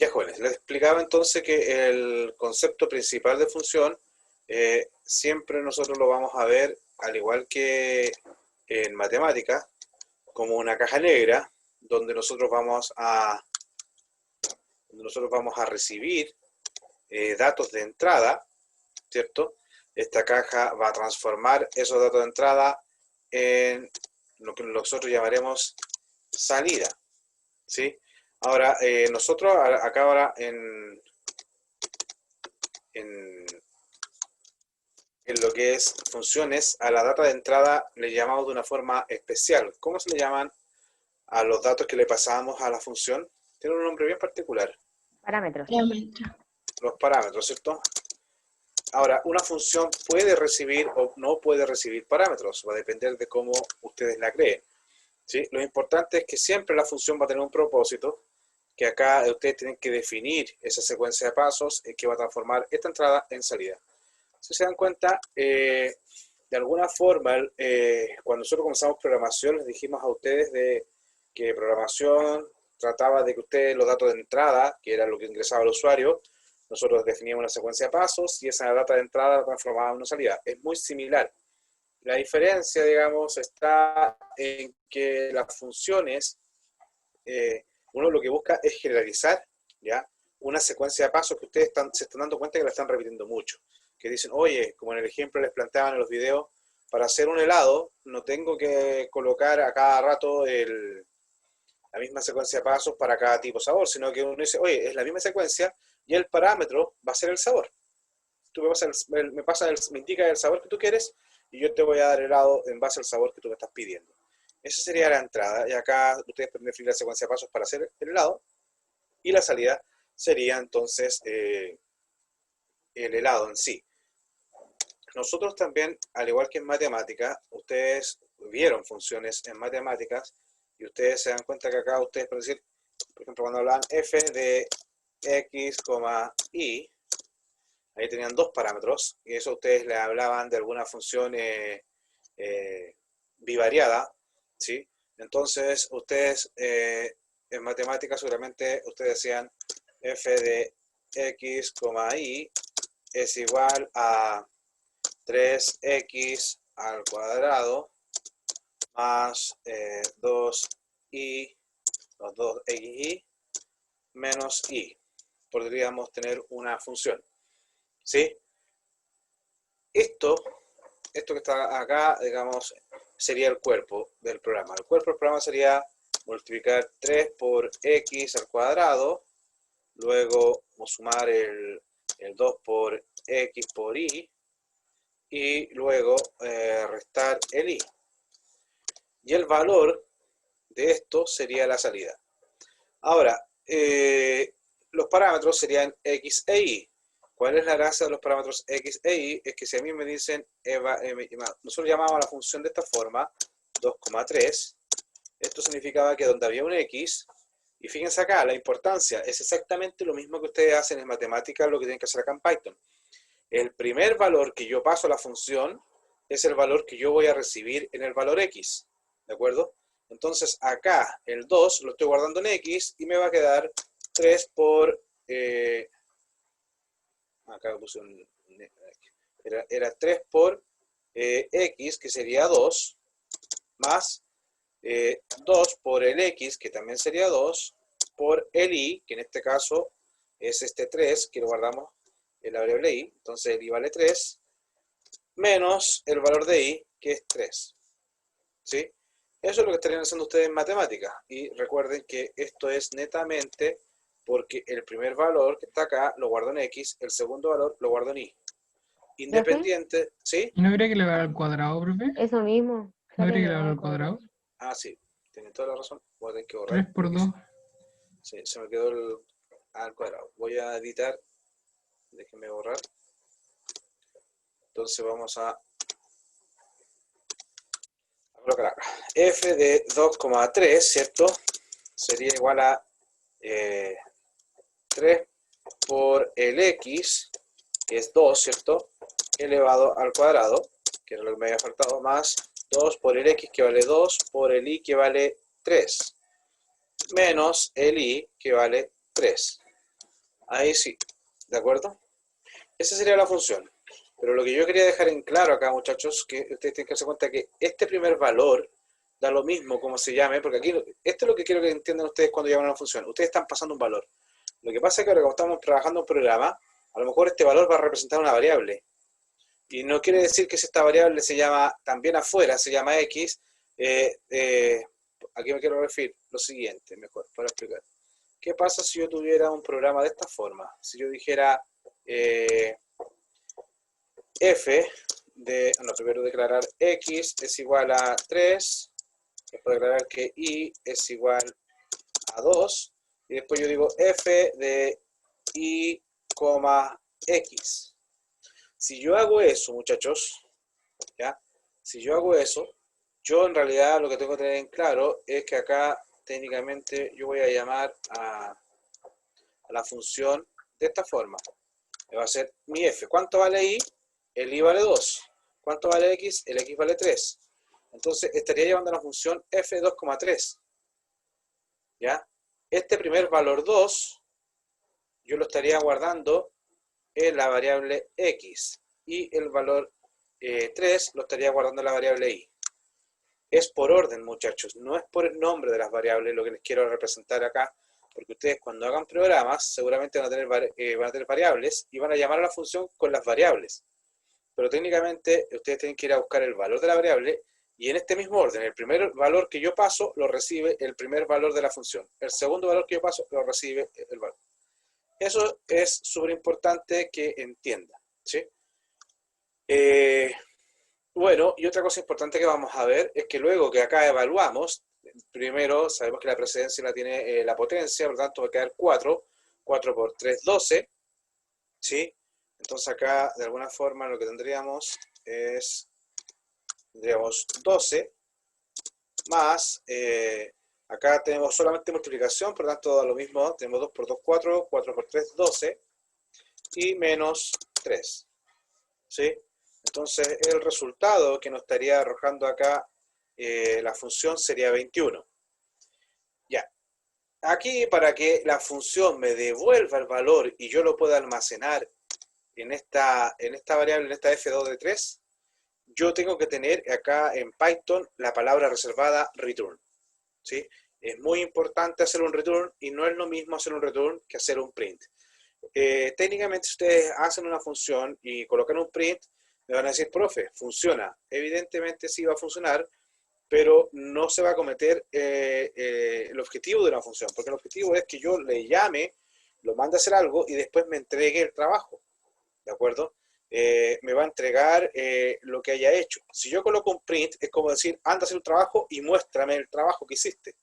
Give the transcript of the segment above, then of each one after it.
Ya, jóvenes, les explicaba entonces que el concepto principal de función siempre nosotros lo vamos a ver, al igual que en matemáticas, como una caja negra donde nosotros vamos a recibir datos de entrada, ¿cierto? Esta caja va a transformar esos datos de entrada en lo que nosotros llamaremos salida, ¿sí? Ahora, nosotros acá ahora en, en lo que es funciones, a la data de entrada le llamamos de una forma especial. ¿Cómo se le llaman a los datos que le pasamos a la función? Tiene un nombre bien particular. Parámetros. Los parámetros, ¿cierto? Ahora, una función puede recibir o no puede recibir parámetros, va a depender de cómo ustedes la creen, ¿sí? Lo importante es que siempre la función va a tener un propósito, que acá ustedes tienen que definir esa secuencia de pasos que va a transformar esta entrada en salida. Si se dan cuenta, de alguna forma, cuando nosotros comenzamos programación, les dijimos a ustedes de que programación trataba de que ustedes los datos de entrada, que era lo que ingresaba el usuario, nosotros definíamos una secuencia de pasos y esa data de entrada la transformábamos en una salida. Es muy similar. La diferencia, digamos, está en que las funciones, uno lo que busca es generalizar, ¿ya? Una secuencia de pasos que ustedes se están dando cuenta que la están repitiendo mucho. Que dicen, oye, como en el ejemplo les planteaban en los videos, para hacer un helado no tengo que colocar a cada rato la misma secuencia de pasos para cada tipo de sabor, sino que uno dice, oye, es la misma secuencia y el parámetro va a ser el sabor. Tú me indicas el sabor que tú quieres y yo te voy a dar helado en base al sabor que tú me estás pidiendo. Esa sería la entrada y acá ustedes pueden definir la secuencia de pasos para hacer el helado y la salida sería entonces el helado en sí. Nosotros también, al igual que en matemáticas, ustedes vieron funciones en matemáticas y ustedes se dan cuenta que acá ustedes, por decir, por ejemplo, cuando hablaban f de x, y, ahí tenían dos parámetros y eso ustedes le hablaban de alguna función bivariada, ¿sí? Entonces, ustedes en matemáticas seguramente ustedes decían f de x, y es igual a 3x al cuadrado más 2y, los 2xy menos y. Podríamos tener una función, ¿sí? Esto que está acá, digamos, sería el cuerpo del programa. El cuerpo del programa sería multiplicar 3 por x al cuadrado, luego sumar el 2 por x por y luego restar el y. Y el valor de esto sería la salida. Ahora, los parámetros serían x e y. ¿Cuál es la gracia de los parámetros x e y? Es que si a mí me dicen, nosotros llamamos a la función de esta forma, 2,3, esto significaba que donde había un x, y fíjense acá, la importancia es exactamente lo mismo que ustedes hacen en matemáticas, lo que tienen que hacer acá en Python. El primer valor que yo paso a la función es el valor que yo voy a recibir en el valor x, ¿de acuerdo? Entonces acá el 2 lo estoy guardando en x y me va a quedar 3 por... acá puse era 3 por x, que sería 2, más 2 por el x, que también sería 2, por el y, que en este caso es este 3, que lo guardamos en la variable y, entonces el y vale 3, menos el valor de y, que es 3, ¿sí? Eso es lo que estarían haciendo ustedes en matemáticas, y recuerden que esto es netamente porque el primer valor que está acá lo guardo en x, el segundo valor lo guardo en y. Independiente, ¿sí? ¿Y no habría que elevar al cuadrado, profe? Eso mismo. ¿No Sale habría que elevado elevar al al cuadrado? cuadrado. Ah, sí, tienen toda la razón. Voy a tener que borrar 3 por porque 2. sí, se me quedó al cuadrado. Voy a editar, déjenme borrar. Entonces vamos a colocar acá. F de 2,3, ¿cierto? Sería igual a 3 por el x, que es 2, ¿cierto? Elevado al cuadrado, que era lo que me había faltado, más 2 por el x, que vale 2, por el y, que vale 3, menos el y, que vale 3. Ahí sí, ¿de acuerdo? Esa sería la función. Pero lo que yo quería dejar en claro acá, muchachos, que ustedes tienen que darse cuenta que este primer valor da lo mismo como se llame, porque aquí, esto es lo que quiero que entiendan ustedes cuando llaman a una función. Ustedes están pasando un valor. Lo que pasa es que ahora, como estamos trabajando un programa, a lo mejor este valor va a representar una variable. Y no quiere decir que si esta variable se llama, también afuera, se llama X, aquí me quiero referir lo siguiente, mejor, para explicar. ¿Qué pasa si yo tuviera un programa de esta forma? Si yo dijera f de, no, primero declarar x es igual a 3, después declarar que y es igual a 2, y después yo digo f de y, x. Si yo hago eso, muchachos, ¿ya? Si yo hago eso, yo en realidad lo que tengo que tener en claro es que acá técnicamente yo voy a llamar a la función de esta forma. Va a ser mi f. ¿Cuánto vale i? El i vale 2. ¿Cuánto vale x? El x vale 3. Entonces estaría llevando la función f de 2,3. ¿Ya? Este primer valor 2 yo lo estaría guardando en la variable x. Y el valor 3 lo estaría guardando en la variable y. Es por orden, muchachos, no es por el nombre de las variables lo que les quiero representar acá, porque ustedes cuando hagan programas seguramente van a tener variables y van a llamar a la función con las variables. Pero técnicamente ustedes tienen que ir a buscar el valor de la variable y en este mismo orden, el primer valor que yo paso lo recibe el primer valor de la función. El segundo valor que yo paso lo recibe el valor. Eso es súper importante que entiendan, ¿sí? Bueno, y otra cosa importante que vamos a ver es que luego que acá evaluamos, primero sabemos que la precedencia la tiene la potencia, por lo tanto va a quedar 4, 4 por 3, 12, ¿sí? Entonces acá de alguna forma lo que tendríamos es, tendríamos 12 más, acá tenemos solamente multiplicación, por lo tanto da lo mismo, tenemos 2 por 2, 4, 4 por 3, 12, y menos 3, ¿sí? Entonces el resultado que nos estaría arrojando acá la función sería 21. Ya, aquí para que la función me devuelva el valor y yo lo pueda almacenar en esta variable, en esta f2 de 3, yo tengo que tener acá en Python la palabra reservada return, ¿sí? Es muy importante hacer un return y no es lo mismo hacer un return que hacer un print. Técnicamente si ustedes hacen una función y colocan un print, me van a decir, profe, funciona. Evidentemente sí va a funcionar, pero no se va a cometer el objetivo de una función, porque el objetivo es que yo le llame, lo mande a hacer algo y después me entregue el trabajo, ¿de acuerdo? Me va a entregar lo que haya hecho. Si yo coloco un print, es como decir, anda a hacer un trabajo y muéstrame el trabajo que hiciste.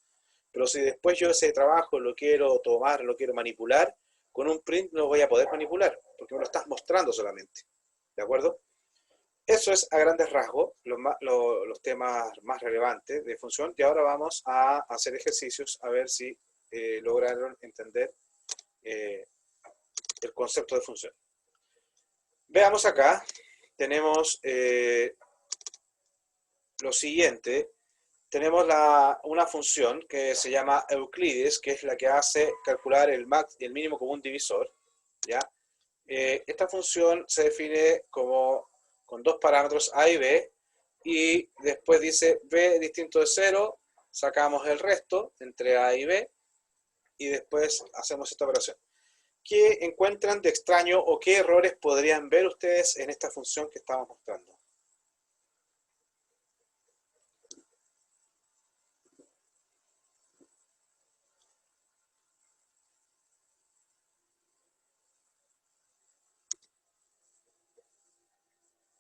Pero si después yo ese trabajo lo quiero tomar, lo quiero manipular, con un print no voy a poder manipular, porque me lo estás mostrando solamente, ¿de acuerdo? Eso es a grandes rasgos los temas más relevantes de función y ahora vamos a hacer ejercicios a ver si lograron entender el concepto de función. Veamos acá, tenemos lo siguiente, tenemos una función que se llama Euclides, que es la que hace calcular el mínimo común divisor, ¿ya? Esta función se define como con dos parámetros a y b, y después dice b distinto de 0, sacamos el resto entre a y b, y después hacemos esta operación. ¿Qué encuentran de extraño o qué errores podrían ver ustedes en esta función que estamos mostrando?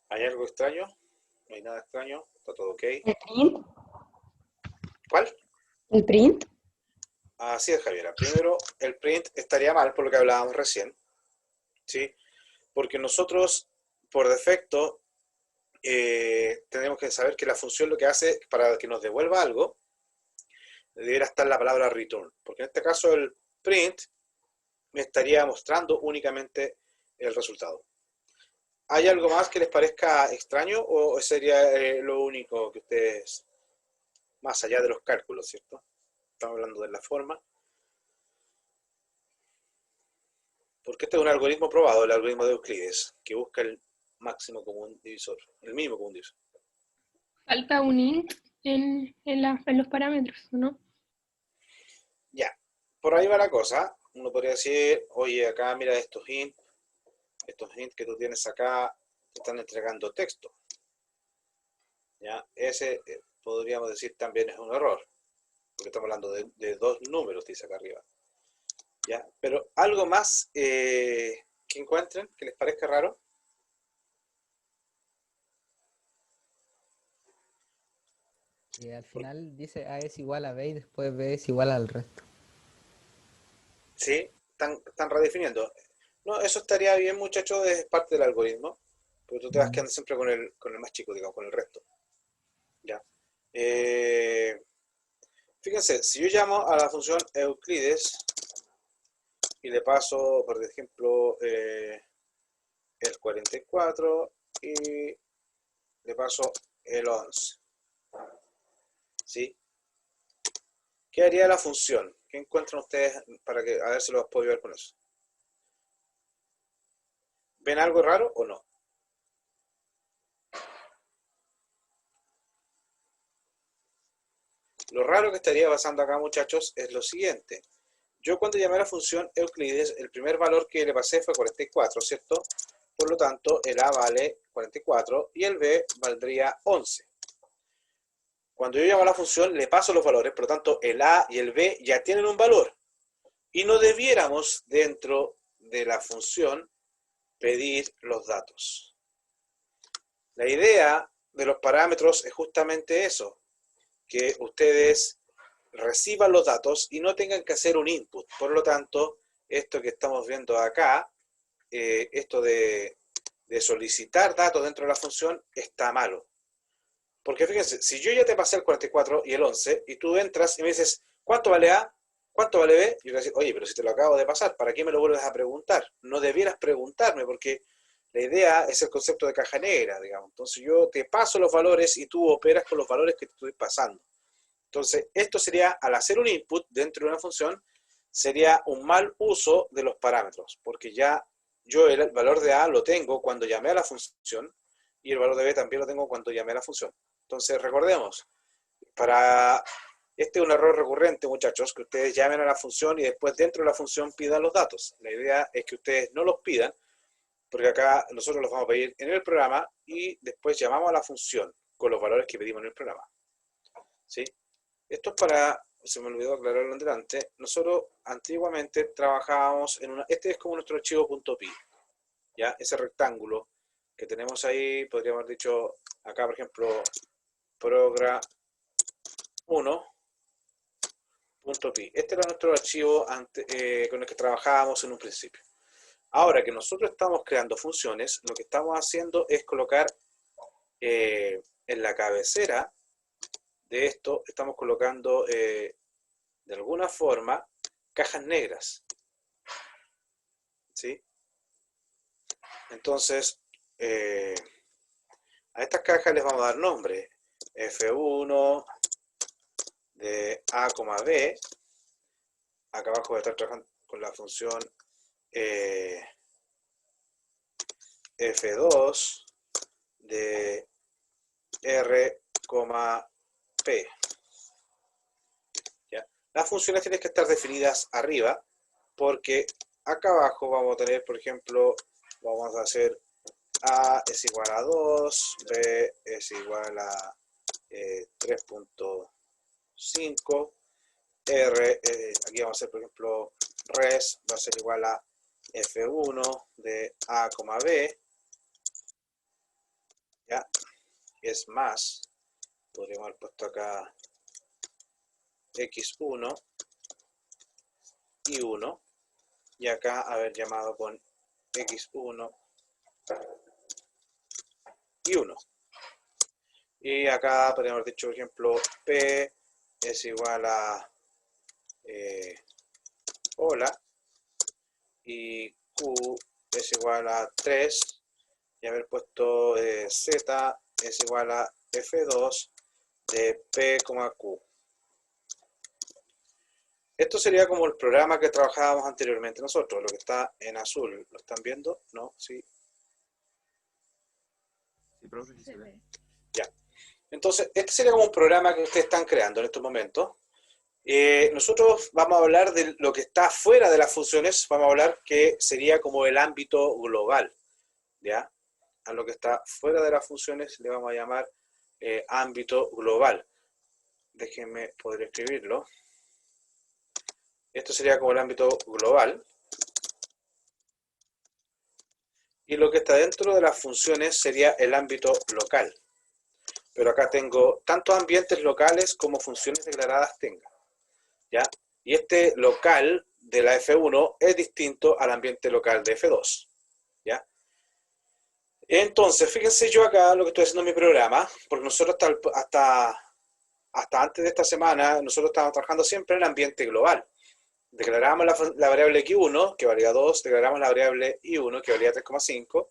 ¿Hay algo extraño? No hay nada extraño, está todo ok. ¿El print? ¿Cuál? ¿El print? Así es, Javiera. Primero, el print estaría mal por lo que hablábamos recién, ¿sí? Porque nosotros, por defecto, tenemos que saber que la función lo que hace para que nos devuelva algo, debería estar la palabra return. Porque en este caso el print me estaría mostrando únicamente el resultado. ¿Hay algo más que les parezca extraño o sería lo único que ustedes, más allá de los cálculos, ¿cierto? Estamos hablando de la forma. Porque este es un algoritmo probado, el algoritmo de Euclides, que busca el máximo común divisor, el mínimo común divisor. Falta un int en los parámetros, ¿no? Ya, por ahí va la cosa. Uno podría decir, oye, acá mira estos hints que tú tienes acá, te están entregando texto. ¿Ya? Ese podríamos decir también es un error, porque estamos hablando de dos números, dice acá arriba. ¿Ya? Pero algo más que encuentren, que les parezca raro. Y al final dice A es igual a B y después B es igual al resto. Sí, están redefiniendo. No, eso estaría bien, muchachos, es parte del algoritmo, pero tú te vas quedando siempre con el más chico, digamos, con el resto. ¿Ya? Eh, Fíjense, si yo llamo a la función Euclides y le paso, por ejemplo, el 44 y le paso el 11, ¿sí? ¿Qué haría la función? ¿Qué encuentran ustedes para que a ver si los puedo ayudar con eso? ¿Ven algo raro o no? Lo raro que estaría pasando acá, muchachos, es lo siguiente. Yo cuando llamé a la función Euclides, el primer valor que le pasé fue 44, ¿cierto? Por lo tanto, el A vale 44 y el B valdría 11. Cuando yo llamo a la función, le paso los valores, por lo tanto, el A y el B ya tienen un valor. Y no debiéramos, dentro de la función, pedir los datos. La idea de los parámetros es justamente eso, que ustedes reciban los datos y no tengan que hacer un input. Por lo tanto, esto que estamos viendo acá, esto de solicitar datos dentro de la función, está malo. Porque fíjense, si yo ya te pasé el 44 y el 11, y tú entras y me dices, ¿cuánto vale A? ¿Cuánto vale B? Y yo le digo, oye, pero si te lo acabo de pasar, ¿para qué me lo vuelves a preguntar? No debieras preguntarme, porque la idea es el concepto de caja negra, digamos. Entonces yo te paso los valores y tú operas con los valores que te estoy pasando. Entonces, esto sería, al hacer un input dentro de una función, sería un mal uso de los parámetros, porque ya yo el valor de A lo tengo cuando llamé a la función y el valor de B también lo tengo cuando llamé a la función. Entonces, recordemos, este es un error recurrente, muchachos, que ustedes llamen a la función y después dentro de la función pidan los datos. La idea es que ustedes no los pidan, porque acá nosotros los vamos a pedir en el programa y después llamamos a la función con los valores que pedimos en el programa. ¿Sí? Esto es para, se me olvidó aclararlo antes, nosotros antiguamente trabajábamos en este es como nuestro archivo .py, ¿ya? Ese rectángulo que tenemos ahí, podríamos haber dicho acá, por ejemplo, program 1.py. Este era nuestro archivo con el que trabajábamos en un principio. Ahora que nosotros estamos creando funciones, lo que estamos haciendo es colocar en la cabecera de esto, estamos colocando de alguna forma cajas negras, ¿sí? Entonces, a estas cajas les vamos a dar nombre. F1 de A, B. Acá abajo voy a estar trabajando con la función F2 de R, P. ¿Ya? Las funciones tienen que estar definidas arriba porque acá abajo vamos a tener, por ejemplo, vamos a hacer A es igual a 2, B es igual a 3.5, R, aquí vamos a hacer, por ejemplo, res va a ser igual a F1 de A, B, ¿ya? Es más, podríamos haber puesto acá X1 y 1, y acá haber llamado con X1 y 1. Y acá podríamos haber dicho, por ejemplo, P es igual a hola, y Q es igual a 3, y haber puesto Z es igual a F2 de P, Q. Esto sería como el programa que trabajábamos anteriormente nosotros, lo que está en azul. ¿Lo están viendo? ¿No? ¿Sí? Sí, profe, sí se ve. Ya. Entonces, este sería como un programa que ustedes están creando en estos momentos. Nosotros vamos a hablar de lo que está fuera de las funciones, vamos a hablar que sería como el ámbito global, ¿ya? A lo que está fuera de las funciones le vamos a llamar ámbito global. Déjenme poder escribirlo. Esto sería como el ámbito global. Y lo que está dentro de las funciones sería el ámbito local. Pero acá tengo tantos ambientes locales como funciones declaradas tenga, ¿ya? Y este local de la F1 es distinto al ambiente local de F2, ¿ya? Entonces, fíjense yo acá lo que estoy haciendo en mi programa, porque nosotros hasta antes de esta semana, nosotros estábamos trabajando siempre en el ambiente global. Declaramos la variable x1, que valía 2, declaramos la variable y1, que valía 3,5,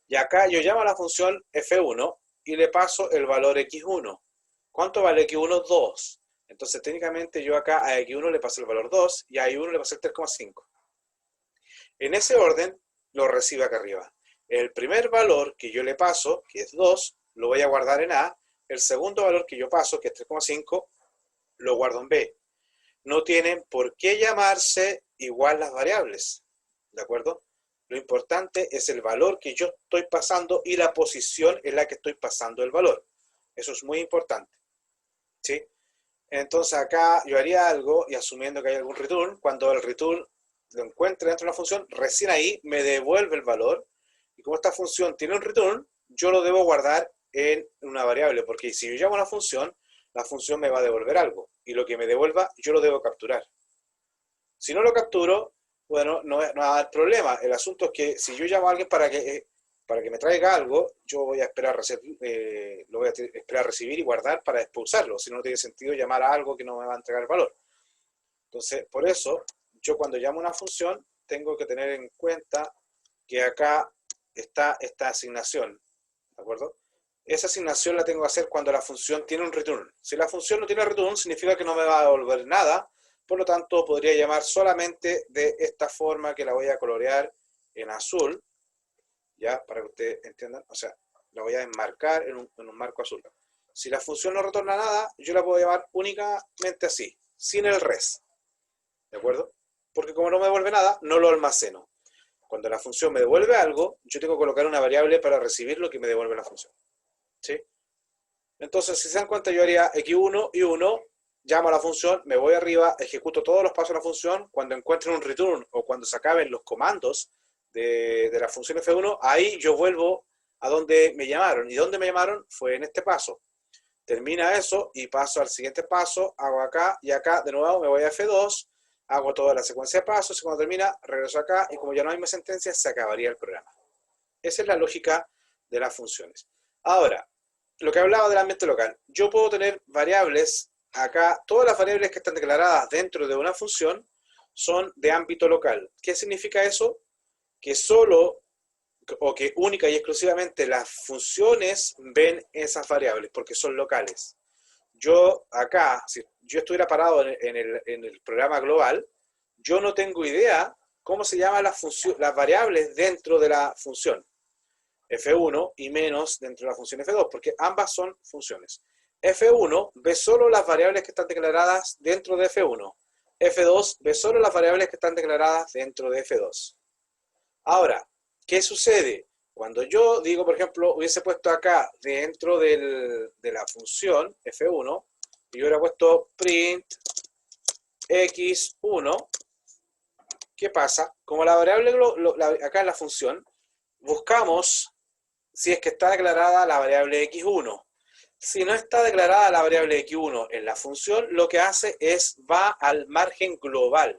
y acá yo llamo a la función f1 y le paso el valor x1. ¿Cuánto vale x1? 2. Entonces, técnicamente yo acá a x1 le paso el valor 2 y a y1 le paso el 3,5. En ese orden, lo recibe acá arriba. El primer valor que yo le paso, que es 2, lo voy a guardar en A. El segundo valor que yo paso, que es 3,5, lo guardo en B. No tienen por qué llamarse igual las variables, ¿de acuerdo? Lo importante es el valor que yo estoy pasando y la posición en la que estoy pasando el valor. Eso es muy importante, ¿sí? Entonces acá yo haría algo y asumiendo que hay algún return, cuando el return lo encuentre dentro de una función, recién ahí me devuelve el valor. Y como esta función tiene un return, yo lo debo guardar en una variable, porque si yo llamo a una función, la función me va a devolver algo. Y lo que me devuelva, yo lo debo capturar. Si no lo capturo, bueno, no va a dar problema. El asunto es que si yo llamo a alguien para que me traiga algo, yo voy a esperar lo voy a esperar recibir y guardar para expulsarlo. Si no, no tiene sentido llamar a algo que no me va a entregar el valor. Entonces, por eso, yo cuando llamo a una función, tengo que tener en cuenta que acá está esta asignación, ¿de acuerdo? Esa asignación la tengo que hacer cuando la función tiene un return. Si la función no tiene return, significa que no me va a devolver nada, por lo tanto, podría llamar solamente de esta forma que la voy a colorear en azul, ya, para que ustedes entiendan, o sea, la voy a enmarcar en un marco azul. Si la función no retorna nada, yo la puedo llamar únicamente así, sin el res, ¿de acuerdo? Porque como no me devuelve nada, no lo almaceno. Cuando la función me devuelve algo, yo tengo que colocar una variable para recibir lo que me devuelve la función, ¿sí? Entonces, si se dan cuenta, yo haría x1 y 1, llamo a la función, me voy arriba, ejecuto todos los pasos de la función, cuando encuentre un return o cuando se acaben los comandos de la función f1, ahí yo vuelvo a donde me llamaron. ¿Y dónde me llamaron? Fue en este paso. Termina eso y paso al siguiente paso, hago acá y acá, de nuevo me voy a f2, hago toda la secuencia de pasos y cuando termina, regreso acá y como ya no hay más sentencias, se acabaría el programa. Esa es la lógica de las funciones. Ahora, lo que hablaba del ambiente local, yo puedo tener variables acá, todas las variables que están declaradas dentro de una función son de ámbito local. ¿Qué significa eso? Que solo o que única y exclusivamente las funciones ven esas variables porque son locales. Yo acá, si yo estuviera parado en el programa global, yo no tengo idea cómo se llaman las variables dentro de la función f1 y menos dentro de la función f2, porque ambas son funciones. f1 ve solo las variables que están declaradas dentro de f1. f2 ve solo las variables que están declaradas dentro de f2. Ahora, ¿qué sucede? Cuando yo digo, por ejemplo, hubiese puesto acá dentro de la función f1, y yo hubiera puesto print x1, ¿qué pasa? Como la variable acá en la función, buscamos si es que está declarada la variable x1. Si no está declarada la variable x1 en la función, lo que hace es va al margen global.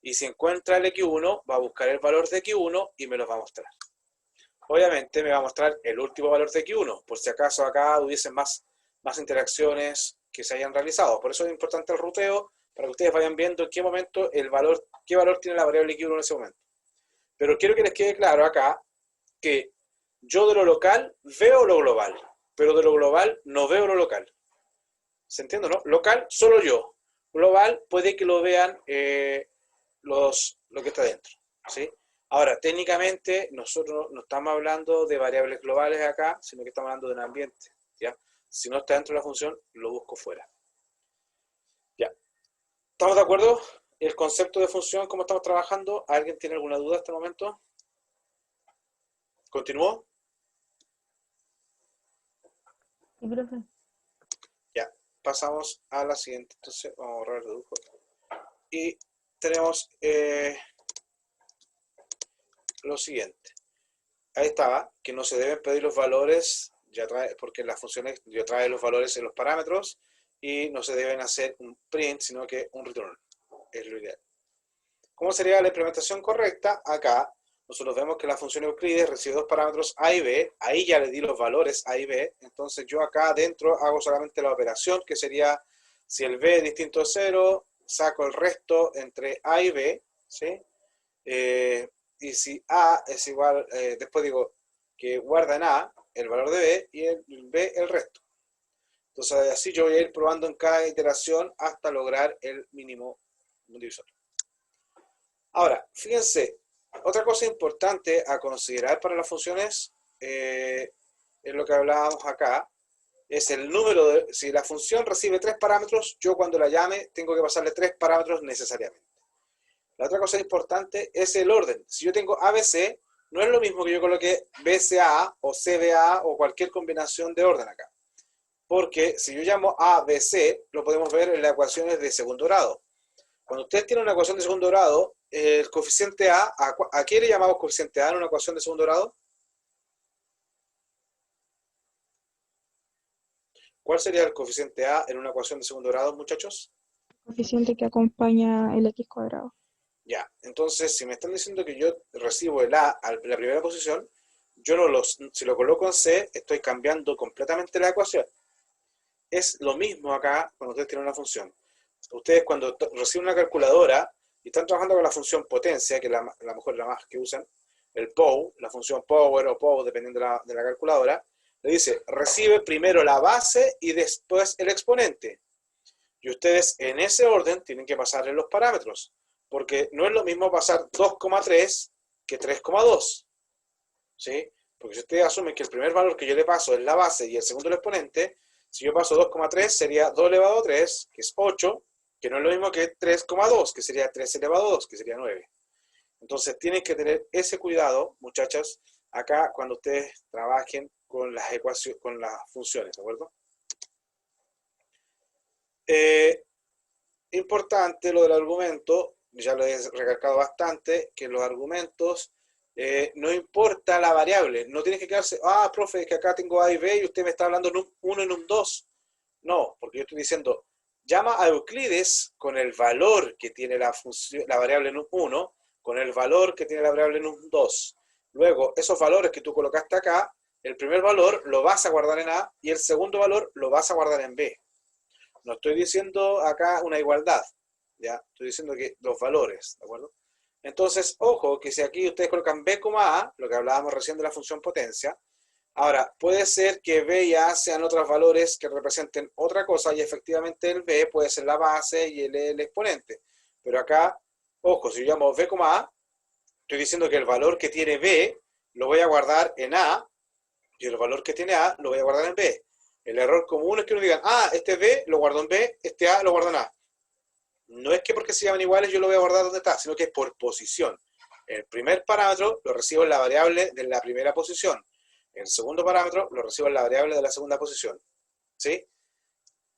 Y si encuentra el x1, va a buscar el valor de x1 y me lo va a mostrar. Obviamente me va a mostrar el último valor de x1, por si acaso acá hubiesen más interacciones que se hayan realizado. Por eso es importante el ruteo, para que ustedes vayan viendo en qué momento qué valor tiene la variable x1 en ese momento. Pero quiero que les quede claro acá que yo de lo local veo lo global, pero de lo global no veo lo local. ¿Se entiende, no? Local, solo yo. global puede que lo vean lo que está dentro, ¿sí? Ahora, técnicamente, nosotros no estamos hablando de variables globales acá, sino que estamos hablando de un ambiente, ¿ya? Si no está dentro de la función, lo busco fuera. Ya. ¿Estamos de acuerdo? El concepto de función, ¿cómo estamos trabajando? ¿Alguien tiene alguna duda hasta el momento? ¿Continúo? Sí, profe. Ya. Pasamos a la siguiente. Entonces, vamos a borrar el redujo. Y tenemos lo siguiente. Ahí estaba, que no se deben pedir los valores, porque las funciones ya trae los valores en los parámetros, y no se deben hacer un print, sino que un return. Es lo ideal. ¿Cómo sería la implementación correcta? Acá nosotros vemos que la función Euclides recibe dos parámetros A y B, ahí ya le di los valores A y B, entonces yo acá adentro hago solamente la operación, que sería, si el B es distinto a 0, saco el resto entre A y B, ¿sí? Y si A es igual, después digo que guarda en A el valor de B y el B el resto. Entonces así yo voy a ir probando en cada iteración hasta lograr el mínimo divisor. Ahora, fíjense, otra cosa importante a considerar para las funciones, es lo que hablábamos acá, es el número si la función recibe 3 parámetros, yo cuando la llame tengo que pasarle 3 parámetros necesariamente. La otra cosa importante es el orden. Si yo tengo ABC, no es lo mismo que yo coloque BCA o CBA o cualquier combinación de orden acá. Porque si yo llamo ABC, lo podemos ver en las ecuaciones de segundo grado. Cuando ustedes tienen una ecuación de segundo grado, el coeficiente ¿a qué le llamamos coeficiente A en una ecuación de segundo grado? ¿Cuál sería el coeficiente A en una ecuación de segundo grado, muchachos? Coeficiente que acompaña el x cuadrado. Ya, entonces si me están diciendo que yo recibo el A en la primera posición, yo si lo coloco en C, estoy cambiando completamente la ecuación. Es lo mismo acá cuando ustedes tienen una función. Ustedes cuando reciben una calculadora y están trabajando con la función potencia, que es la mejor la más que usan, el POW, la función power o POW, dependiendo de la calculadora, le dice, recibe primero la base y después el exponente. Y ustedes en ese orden tienen que pasarle los parámetros, porque no es lo mismo pasar 2,3 que 3,2. ¿Sí? Porque si ustedes asumen que el primer valor que yo le paso es la base y el segundo el exponente, si yo paso 2,3 sería 2 elevado a 3, que es 8, que no es lo mismo que 3,2, que sería 3 elevado a 2, que sería 9. Entonces tienen que tener ese cuidado, muchachas, acá cuando ustedes trabajen con las ecuaciones, con las funciones, ¿de acuerdo? Importante lo del argumento, ya lo he recalcado bastante, que los argumentos no importa la variable, no tienes que quedarse, profe, es que acá tengo A y B y usted me está hablando en un 1 en un 2. No, porque yo estoy diciendo, llama a Euclides con el valor que tiene la variable en un 1, con el valor que tiene la variable en un 2. Luego, esos valores que tú colocaste acá, el primer valor lo vas a guardar en A y el segundo valor lo vas a guardar en B. No estoy diciendo acá una igualdad, ¿ya? Estoy diciendo que los valores, ¿de acuerdo? Entonces, ojo, que si aquí ustedes colocan B, A, lo que hablábamos recién de la función potencia, ahora, puede ser que B y A sean otros valores que representen otra cosa y efectivamente el B puede ser la base y el exponente. Pero acá, ojo, si yo llamo B, A, estoy diciendo que el valor que tiene B lo voy a guardar en A y el valor que tiene A lo voy a guardar en B. El error común es que uno diga, este B lo guardo en B, este A lo guardo en A. No es que porque se llaman iguales yo lo voy a guardar donde está, sino que es por posición. El primer parámetro lo recibo en la variable de la primera posición. El segundo parámetro lo recibo en la variable de la segunda posición. ¿Sí?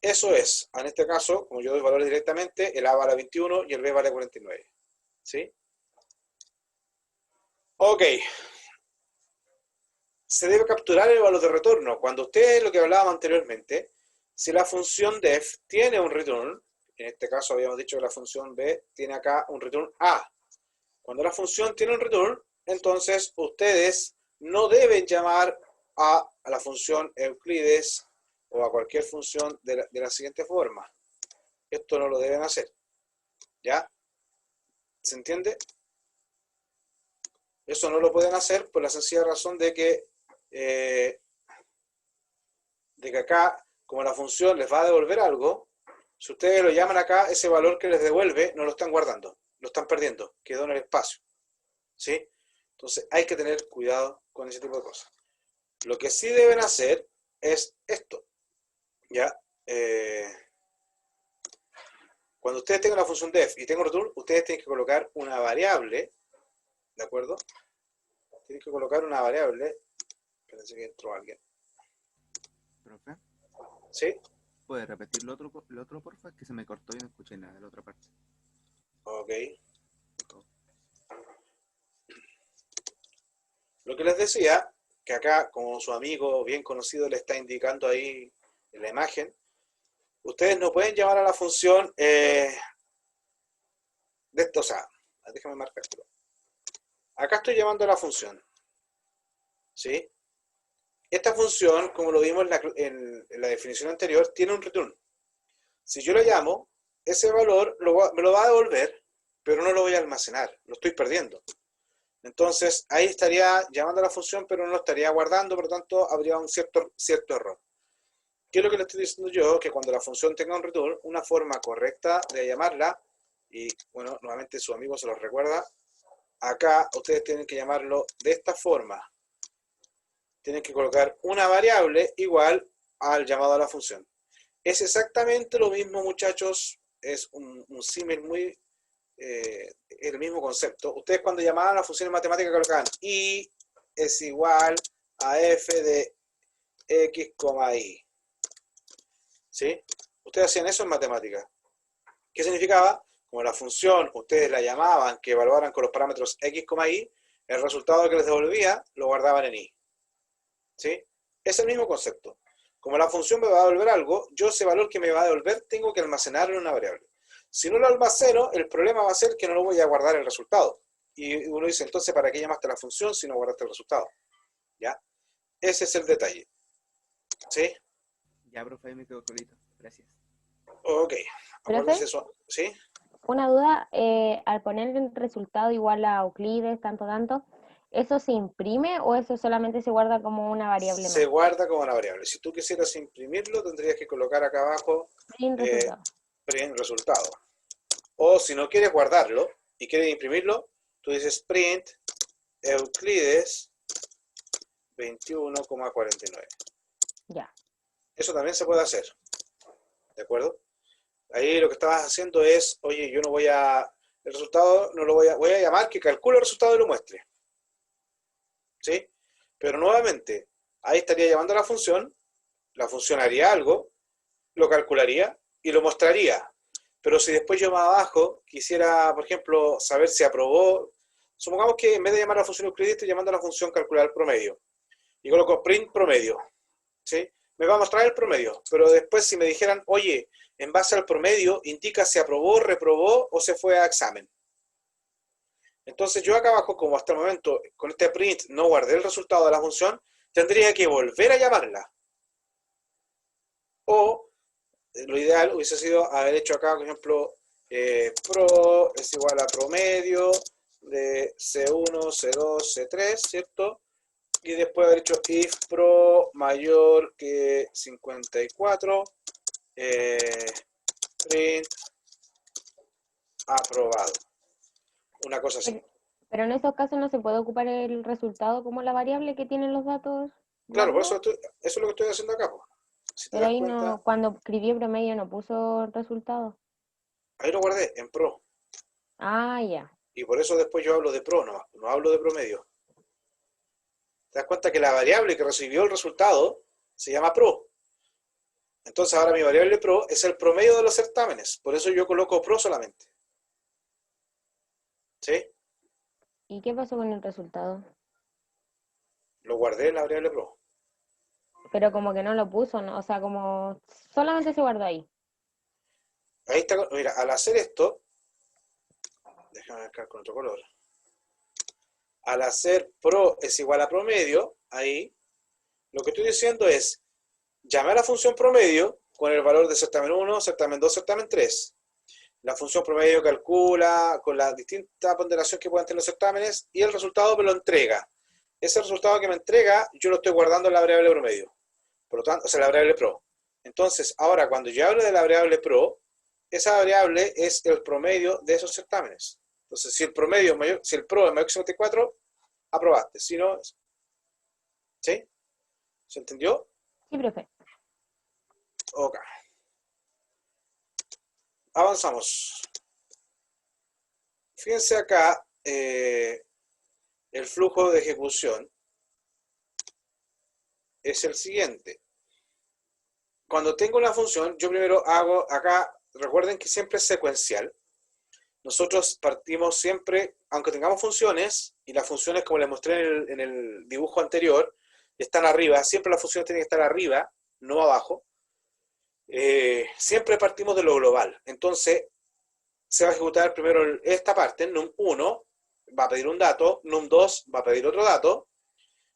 Eso es, en este caso, como yo doy valores directamente, el A vale 21 y el B vale 49. ¿Sí? Ok. Se debe capturar el valor de retorno. Cuando ustedes, lo que hablábamos anteriormente, si la función def tiene un return, en este caso habíamos dicho que la función b tiene acá un return a. Cuando la función tiene un return, entonces ustedes no deben llamar a la función Euclides o a cualquier función de la siguiente forma. Esto no lo deben hacer. ¿Ya? ¿Se entiende? Eso no lo pueden hacer por la sencilla razón de que acá, como la función les va a devolver algo, Si ustedes lo llaman acá, ese valor que les devuelve no lo están guardando, lo están perdiendo, quedó en el espacio. ¿Sí? Entonces hay que tener cuidado con ese tipo de cosas. Lo que sí deben hacer es esto. ¿Ya? Cuando ustedes tengan la función def y tengan return, ustedes tienen que colocar una variable, ¿de acuerdo? Tienen que colocar una variable. Espérense que entró alguien. Profe, ¿Sí? ¿puede repetir lo otro, porfa? Que se me cortó y no escuché nada de la otra parte. Ok. Lo que les decía, que acá, como su amigo bien conocido le está indicando ahí en la imagen, ustedes no pueden llamar a la función de esto, o sea, déjame marcarlo. Acá estoy llamando a la función, ¿sí? Esta función, como lo vimos en la definición anterior, tiene un return. Si yo lo llamo, ese valor me lo va a devolver, pero no lo voy a almacenar, lo estoy perdiendo. Entonces, ahí estaría llamando a la función, pero no lo estaría guardando, por lo tanto, habría un cierto error. ¿Qué es lo que le estoy diciendo yo? Que cuando la función tenga un return, una forma correcta de llamarla, y bueno, nuevamente su amigo se los recuerda, acá ustedes tienen que llamarlo de esta forma. Tienen que colocar una variable igual al llamado a la función. Es exactamente lo mismo, muchachos, es un símil muy... el mismo concepto. Ustedes cuando llamaban a las funciones matemáticas colocaban y es igual a f de x, y. ¿Sí? Ustedes hacían eso en matemáticas. ¿Qué significaba? Como la función, ustedes la llamaban que evaluaran con los parámetros x, y, el resultado que les devolvía lo guardaban en y. ¿Sí? Es el mismo concepto. Como la función me va a devolver algo, yo ese valor que me va a devolver tengo que almacenarlo en una variable. Si no lo almaceno, el problema va a ser que no lo voy a guardar el resultado. Y uno dice, entonces, ¿para qué llamaste a la función si no guardaste el resultado? ¿Ya? Ese es el detalle. ¿Sí? Ya, profe, ahí me quedo solito. Gracias. Ok. Acuérdense ¿Profe? eso. ¿Sí? Una duda, al poner el resultado igual a Euclides, tanto, ¿eso se imprime o eso solamente se guarda como una variable Se más? guarda como una variable. Si tú quisieras imprimirlo, tendrías que colocar acá abajo Sin resultado. print resultado. O si no quieres guardarlo y quieres imprimirlo, tú dices print Euclides 21,49. Ya. Eso también se puede hacer. ¿De acuerdo? Ahí lo que estabas haciendo es, oye, yo no voy a, el resultado no lo voy a llamar que calcule el resultado y lo muestre. ¿Sí? Pero nuevamente, ahí estaría llamando a la función haría algo, lo calcularía y lo mostraría. Pero si después yo más abajo quisiera, por ejemplo, saber si aprobó, supongamos que en vez de llamar a la función euclides, estoy llamando a la función calcular promedio. Y coloco print promedio. ¿Sí? Me va a mostrar el promedio. Pero después si me dijeran, oye, en base al promedio, indica si aprobó, reprobó o se fue a examen. Entonces yo acá abajo, como hasta el momento, con este print no guardé el resultado de la función, tendría que volver a llamarla. O lo ideal hubiese sido haber hecho acá, por ejemplo, pro es igual a promedio de C1, C2, C3, ¿cierto? Y después haber hecho if pro mayor que 54, print aprobado. Una cosa así. Pero en esos casos no se puede ocupar el resultado como la variable que tienen los datos. Claro, por válidos. eso es lo que estoy haciendo acá. Po. Si te Pero das ahí cuenta, no, cuando escribí promedio no puso el resultado. ahí lo guardé en pro. Ah, ya. Y por eso después yo hablo de pro, no hablo de promedio. Te das cuenta que la variable que recibió el resultado se llama pro. Entonces ahora mi variable pro es el promedio de los certámenes. Por eso yo coloco pro solamente. ¿Sí? ¿Y qué pasó con el resultado? Lo guardé en la variable pro. Pero como que no lo puso, ¿no? O sea, como solamente se guardó ahí. Ahí está. Mira, al hacer esto, déjame marcar con otro color. Al hacer pro es igual a promedio, ahí, lo que estoy diciendo es, llamé a la función promedio con el valor de certamen 1, certamen 2, certamen 3. La función promedio calcula con la distinta ponderación que pueden tener los certámenes y el resultado me lo entrega. Ese resultado que me entrega, yo lo estoy guardando en la variable promedio. Por lo tanto, o sea, la variable pro. Entonces, ahora cuando yo hablo de la variable pro, esa variable es el promedio de esos certámenes. Entonces, si el promedio es mayor, si el PRO es mayor que 54, aprobaste. Si no, ¿sí? ¿Se entendió? Sí, profe. Ok. Avanzamos. Fíjense acá el flujo de ejecución es el siguiente. Cuando tengo una función, yo primero hago acá, recuerden que siempre es secuencial. Nosotros partimos siempre, aunque tengamos funciones, y las funciones, como les mostré en el dibujo anterior, están arriba, siempre las funciones tienen que estar arriba, no abajo. Siempre partimos de lo global. Entonces, se va a ejecutar primero esta parte, num1 va a pedir un dato, num2 va a pedir otro dato.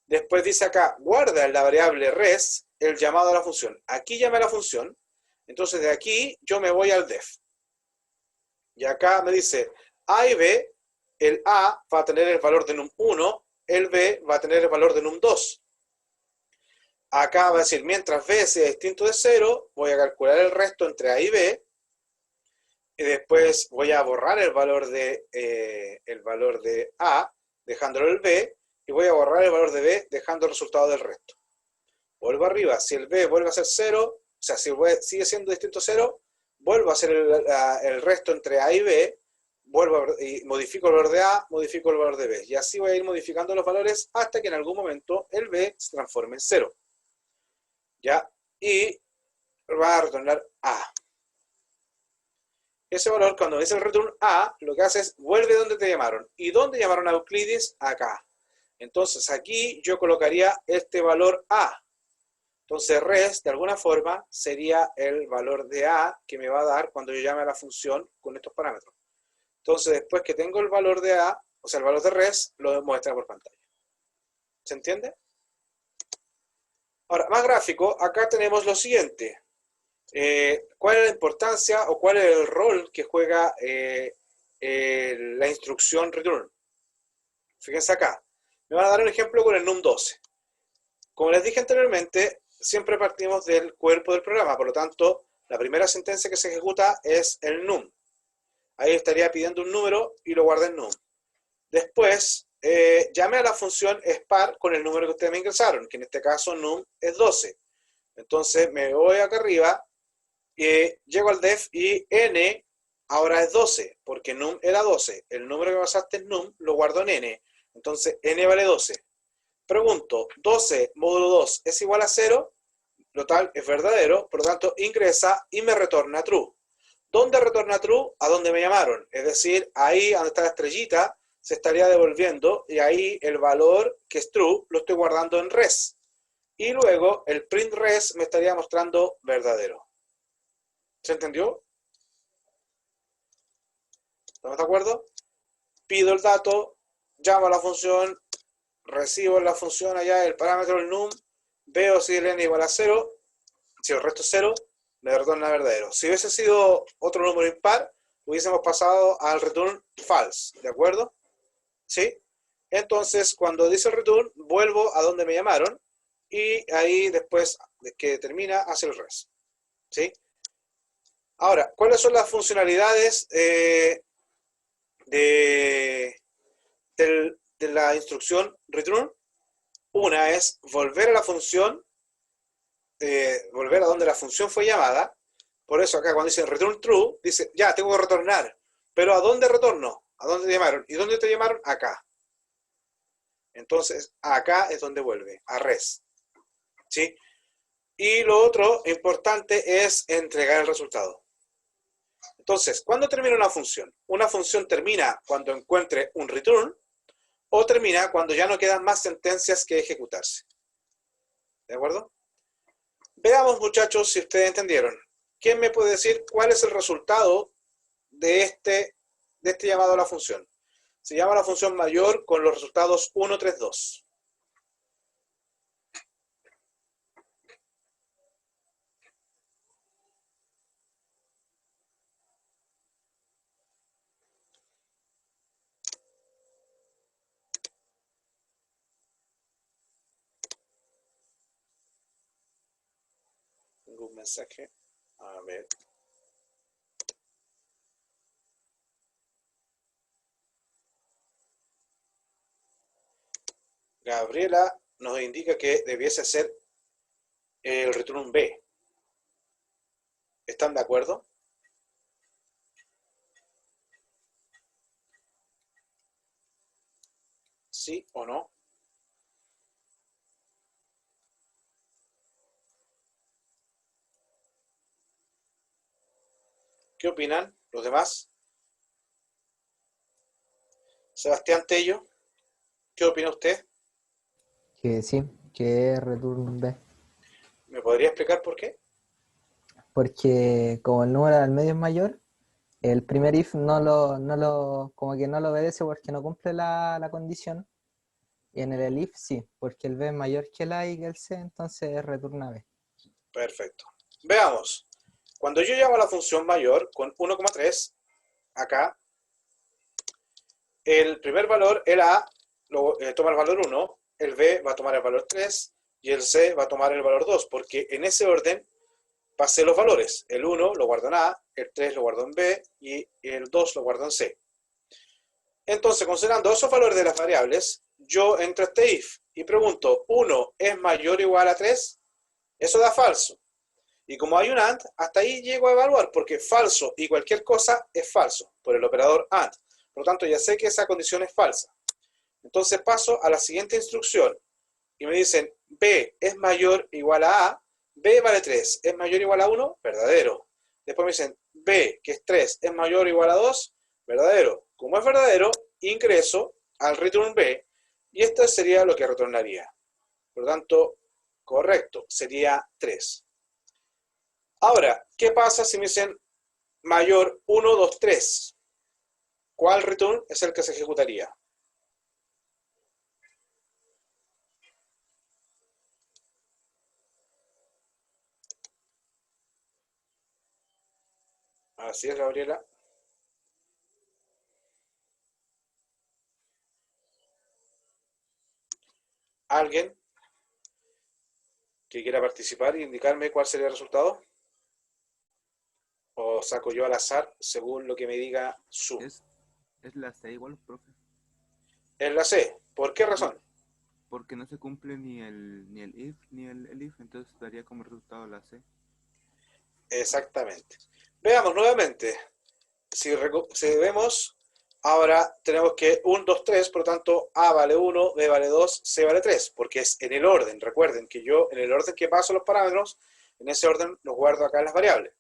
Después dice acá, guarda en la variable res el llamado a la función. Aquí llama a la función, entonces de aquí yo me voy al def. Y acá me dice A y B, el A va a tener el valor de num1, el B va a tener el valor de num2. Acá va a decir, mientras B sea distinto de 0, voy a calcular el resto entre A y B, y después voy a borrar el valor de A, dejándolo el B, y voy a borrar el valor de B, dejando el resultado del resto. Vuelvo arriba, si el B vuelve a ser 0, o sea, si el B sigue siendo distinto a 0, vuelvo a hacer el resto entre A y B, y modifico el valor de A, modifico el valor de B. Y así voy a ir modificando los valores hasta que en algún momento el B se transforme en 0. ¿Ya? Y va a retornar A. Ese valor, cuando dice el return A, lo que hace es vuelve donde te llamaron. ¿Y dónde llamaron a Euclides? Acá. Entonces aquí yo colocaría este valor A. Entonces res, de alguna forma, sería el valor de A que me va a dar cuando yo llame a la función con estos parámetros. Entonces después que tengo el valor de A, o sea el valor de res, lo muestra por pantalla. ¿Se entiende? Ahora, más gráfico, acá tenemos lo siguiente. ¿Cuál es la importancia o cuál es el rol que juega la instrucción return? Fíjense acá. Me van a dar un ejemplo con el num12. Como les dije anteriormente, siempre partimos del cuerpo del programa, por lo tanto, la primera sentencia que se ejecuta es el num. Ahí estaría pidiendo un número y lo guarda en num. Después, llame a la función spar con el número que ustedes me ingresaron, que en este caso num es 12. Entonces me voy acá arriba, llego al def y n ahora es 12, porque num era 12. El número que pasaste en num lo guardo en n. Entonces n vale 12. Pregunto, 12 módulo 2 es igual a 0, lo tal es verdadero, por lo tanto ingresa y me retorna true. ¿Dónde retorna true? A donde me llamaron, es decir, ahí donde está la estrellita se estaría devolviendo y ahí el valor que es true lo estoy guardando en res. Y luego el print res me estaría mostrando verdadero. ¿Se entendió? ¿Estamos de acuerdo? Pido el dato, llamo a la función, recibo en la función allá el parámetro del num, veo si el n igual a 0, si el resto es 0, me retorna verdadero. Si hubiese sido otro número impar, hubiésemos pasado al return false, ¿de acuerdo? ¿Sí? Entonces, cuando dice el return, vuelvo a donde me llamaron y ahí después de que termina, hace el res. ¿Sí? Ahora, ¿cuáles son las funcionalidades de la instrucción return? Una es volver a la función, volver a donde la función fue llamada. Por eso acá cuando dice return true, dice, ya, tengo que retornar. Pero ¿a dónde retorno? ¿A dónde te llamaron? ¿Y dónde te llamaron? Acá. Entonces, acá es donde vuelve, a res. ¿Sí? Y lo otro importante es entregar el resultado. Entonces, ¿cuándo termina una función? Una función termina cuando encuentre un return o termina cuando ya no quedan más sentencias que ejecutarse. ¿De acuerdo? Veamos, muchachos, si ustedes entendieron. ¿Quién me puede decir cuál es el resultado de este llamado a la función? Se llama la función mayor con los resultados 1, 3, 2. Tengo un mensaje. A ver. Gabriela nos indica que debiese ser el return B. ¿Están de acuerdo? ¿Sí o no? ¿Qué opinan los demás? Sebastián Tello, ¿qué opina usted? Que sí, que es return B. ¿Me podría explicar por qué? Porque como el número del medio es mayor, el primer if como que no lo obedece porque no cumple la condición. Y en el if sí, porque el B es mayor que el A y que el C, entonces returna B. Perfecto. Veamos. Cuando yo llamo a la función mayor con 1,3, acá, el primer valor, el A, toma el valor 1, el B va a tomar el valor 3 y el C va a tomar el valor 2, porque en ese orden pasé los valores. El 1 lo guardo en A, el 3 lo guardo en B y el 2 lo guardo en C. Entonces, considerando esos valores de las variables, yo entro a este if y pregunto, ¿1 es mayor o igual a 3? Eso da falso. Y como hay un AND, hasta ahí llego a evaluar, porque falso y cualquier cosa es falso, por el operador AND. Por lo tanto, ya sé que esa condición es falsa. Entonces paso a la siguiente instrucción. Y me dicen, B es mayor o igual a A, B vale 3, ¿es mayor o igual a 1? Verdadero. Después me dicen, B, que es 3, ¿es mayor o igual a 2? Verdadero. Como es verdadero, ingreso al return B, y esto sería lo que retornaría. Por lo tanto, correcto, sería 3. Ahora, ¿qué pasa si me dicen mayor 1, 2, 3? ¿Cuál return es el que se ejecutaría? Así es, Gabriela. ¿Alguien que quiera participar y indicarme cuál sería el resultado? ¿O saco yo al azar según lo que me diga Zoom? Es la C igual, profe. Es la C. ¿Por qué razón? Porque no se cumple ni el if ni el if, entonces daría como resultado la C. Exactamente. Veamos nuevamente. Si vemos, ahora tenemos que 1, 2, 3, por lo tanto, A vale 1, B vale 2, C vale 3, porque es en el orden. Recuerden que yo, en el orden que paso los parámetros, en ese orden los guardo acá en las variables.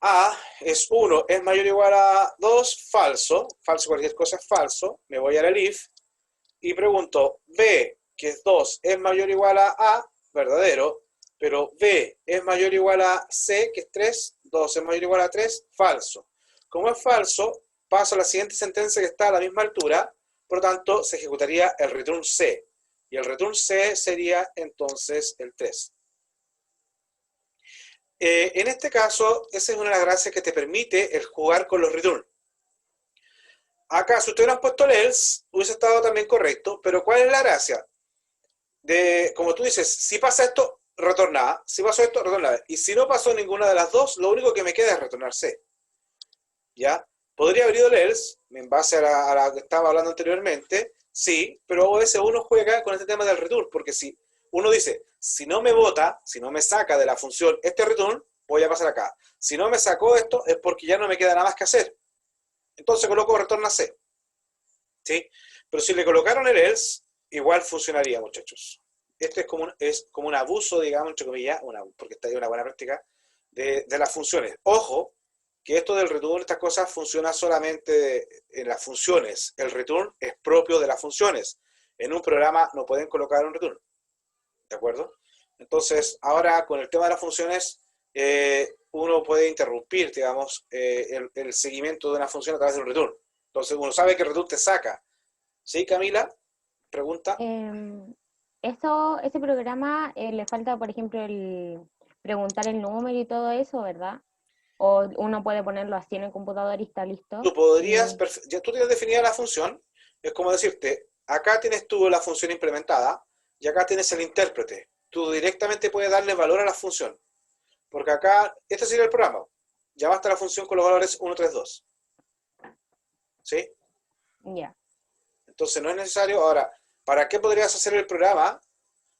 A es 1, es mayor o igual a 2, falso. Falso, cualquier cosa es falso. Me voy al if y pregunto, B, que es 2, es mayor o igual a A, verdadero. Pero B es mayor o igual a C, que es 3, 2 es mayor o igual a 3, falso. Como es falso, paso a la siguiente sentencia que está a la misma altura, por lo tanto, se ejecutaría el return C. Y el return C sería entonces el 3. En este caso, esa es una de las gracias que te permite el jugar con los return. Acá, si ustedes hubieran puesto el else, hubiese estado también correcto, pero ¿cuál es la gracia? Como tú dices, si pasa esto, retorna A, si pasó esto, retorna B. Y si no pasó ninguna de las dos, lo único que me queda es retornar C. ¿Ya? Podría haber ido el else, en base a la que estaba hablando anteriormente, sí, pero a veces uno juega con este tema del return, porque si uno dice, si no me vota, si no me saca de la función este return, voy a pasar acá. Si no me sacó esto, es porque ya no me queda nada más que hacer. Entonces coloco retorna C. ¿Sí? Pero si le colocaron el else, igual funcionaría, muchachos. Esto es como un abuso, digamos, entre comillas, porque está ahí una buena práctica, de las funciones. Ojo, que esto del return, estas cosas funciona solamente en las funciones. El return es propio de las funciones. En un programa no pueden colocar un return. ¿De acuerdo? Entonces, ahora con el tema de las funciones, uno puede interrumpir, digamos, el seguimiento de una función a través de un return. Entonces, uno sabe que el return te saca. ¿Sí, Camila? Pregunta. Ese programa le falta, por ejemplo, el preguntar el número y todo eso, ¿verdad? O uno puede ponerlo así en el computador y está listo. Tú podrías, ya tú tienes definida la función, es como decirte, acá tienes tú la función implementada y acá tienes el intérprete. Tú directamente puedes darle valor a la función. Porque acá, este sería el programa. Llamaste a la función con los valores 1, 3, 2. ¿Sí? Ya. Entonces no es necesario. Ahora, ¿Para qué podrías hacer el programa?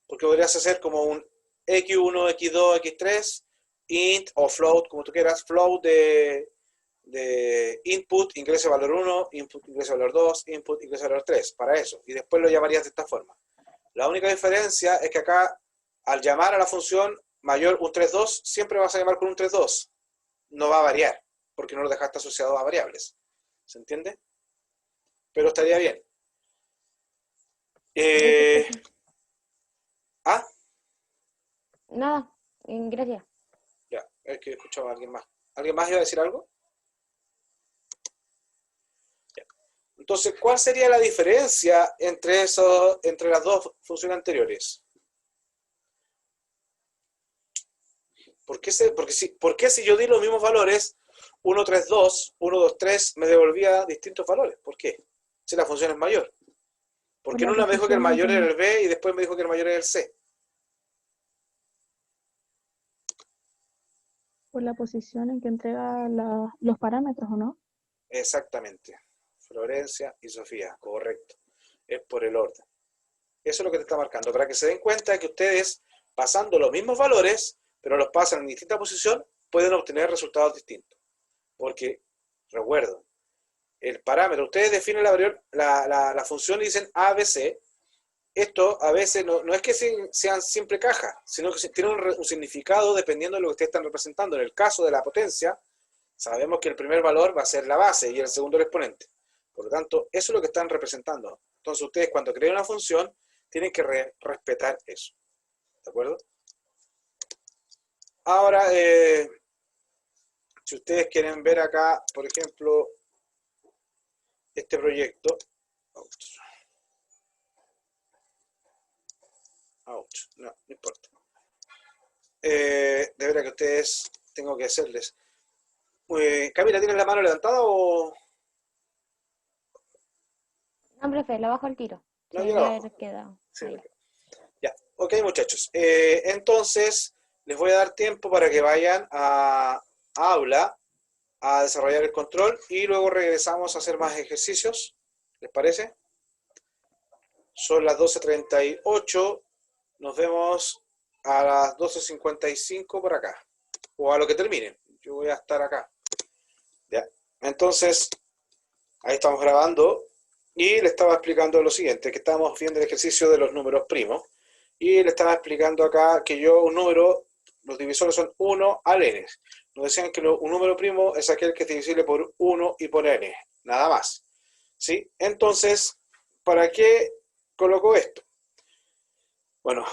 Porque podrías hacer como un x1, x2, x3, int o float, como tú quieras, float de input, ingrese valor 1, input, ingrese valor 2, input, ingrese valor 3, para eso. Y después lo llamarías de esta forma. La única diferencia es que acá, al llamar a la función mayor un 3.2, siempre vas a llamar con un 3.2. No va a variar, porque no lo dejaste asociado a variables. ¿Se entiende? Pero estaría bien. ¿Ah? Nada, gracias. Ya, es que escuchaba a alguien más. ¿Alguien más iba a decir algo? Ya. Entonces, ¿cuál sería la diferencia entre las dos funciones anteriores? ¿Por qué si yo di los mismos valores, 1, 3, 2, 1, 2, 3, me devolvía distintos valores? ¿Por qué? Si la función es mayor. ¿Por qué en una me dijo que el mayor era el B y después me dijo que el mayor era el C? Por la posición en que entrega los parámetros, ¿o no? Exactamente. Florencia y Sofía, correcto. Es por el orden. Eso es lo que te está marcando, para que se den cuenta de que ustedes, pasando los mismos valores, pero los pasan en distinta posición, pueden obtener resultados distintos. Porque, recuerdo, el parámetro, ustedes definen la función y dicen ABC. Esto a veces no es que sean simple cajas, sino que tienen un significado dependiendo de lo que ustedes están representando. En el caso de la potencia, sabemos que el primer valor va a ser la base y el segundo el exponente. Por lo tanto, eso es lo que están representando. Entonces, ustedes cuando creen una función, tienen que respetar eso. ¿De acuerdo? Ahora, si ustedes quieren ver acá, por ejemplo, este proyecto. No importa. De verdad que ustedes tengo que hacerles. Camila, ¿tienes la mano levantada o...? No, profe, lo bajo al tiro. No, Se yo la debe bajo. haber quedado Sí, ahí. ya, ok muchachos. Entonces, les voy a dar tiempo para que vayan a aula a desarrollar el control y luego regresamos a hacer más ejercicios. ¿Les parece? Son las 12:38. Nos vemos a las 12:55 por acá. O a lo que termine. Yo voy a estar acá. Ya. Entonces, ahí estamos grabando. Y le estaba explicando lo siguiente, que estábamos viendo el ejercicio de los números primos. Y le estaba explicando acá que un número, los divisores son 1 al n. Nos decían que un número primo es aquel que es divisible por 1 y por n. Nada más. ¿Sí? Entonces, ¿para qué coloco esto? Bueno,